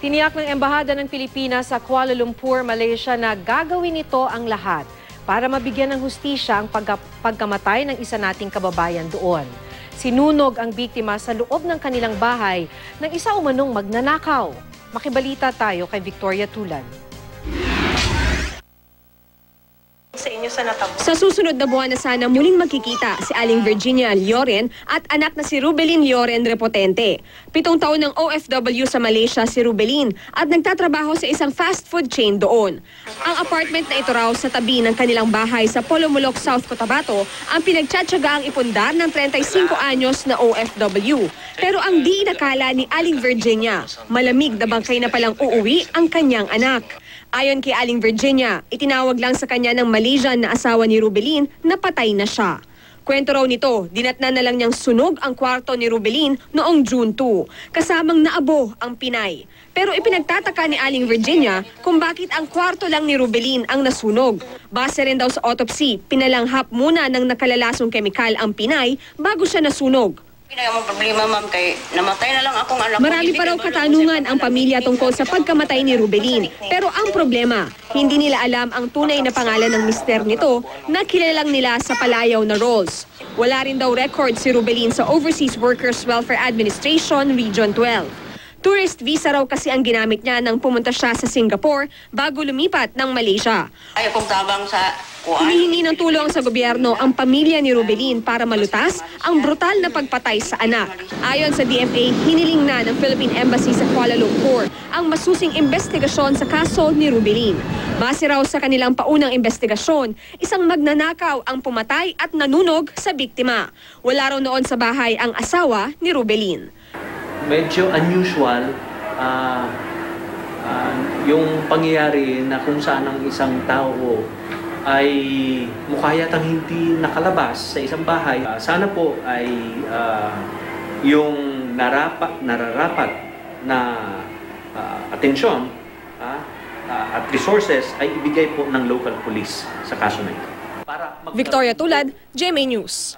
Tiniyak ng Embahada ng Pilipinas sa Kuala Lumpur, Malaysia na gagawin ito ang lahat para mabigyan ng hustisya ang pagkamatay ng isa nating kababayan doon. Sinunog ang biktima sa loob ng kanilang bahay ng isa umanong magnanakaw. Makibalita tayo kay Victoria Tulan. Sa susunod na buwan na sana muling magkikita si Aling Virginia Lloren at anak na si Rubelin Lloren Repotente. 7 taon ng OFW sa Malaysia si Rubelin at nagtatrabaho sa isang fast food chain doon. Ang apartment na ito raw sa tabi ng kanilang bahay sa Polomolok, South Cotabato ang pinagtsatsaga ang ipundar ng 35 anyos na OFW. Pero ang di inakala ni Aling Virginia, malamig na bangkay na palang uuwi ang kanyang anak. Ayon kay Aling Virginia, itinawag lang sa kanya ng Malaysian na asawa ni Rubelin na patay na siya. Kwento raw nito, dinatnan na lang niyang sunog ang kwarto ni Rubelin noong June 2, kasamang naabo ang Pinay. Pero ipinagtataka ni Aling Virginia kung bakit ang kwarto lang ni Rubelin ang nasunog. Base rin daw sa autopsy, pinalanghap muna ng nakalalasong kemikal ang Pinay bago siya nasunog. Problema, ma'am, kay namatay na lang akong anak. Marami pa raw katanungan ang pamilya tungkol sa pagkamatay ni Rubelin. Pero ang problema, hindi nila alam ang tunay na pangalan ng mister nito na kilalang nila sa palayaw na roles. Wala rin daw record si Rubelin sa Overseas Workers Welfare Administration Region 12. Tourist visa raw kasi ang ginamit niya nang pumunta siya sa Singapore bago lumipat ng Malaysia. Ay, kung tabang sa Humihingi ng tulong sa gobyerno ang pamilya ni Rubelin para malutas ang brutal na pagpatay sa anak. Ayon sa DFA, hiniling na ng Philippine Embassy sa Kuala Lumpur ang masusing investigasyon sa kaso ni Rubelin. Base raw sa kanilang paunang investigasyon, isang magnanakaw ang pumatay at nanunog sa biktima. Wala raw noon sa bahay ang asawa ni Rubelin. Medyo unusual yung pangyayari na kung saan ang isang tao ay mukha yatang hindi nakalabas sa isang bahay. Sana po ay yung nararapat na atensyon at resources ay ibigay po ng local police sa kaso na ito. Victoria Tulad, GMA News.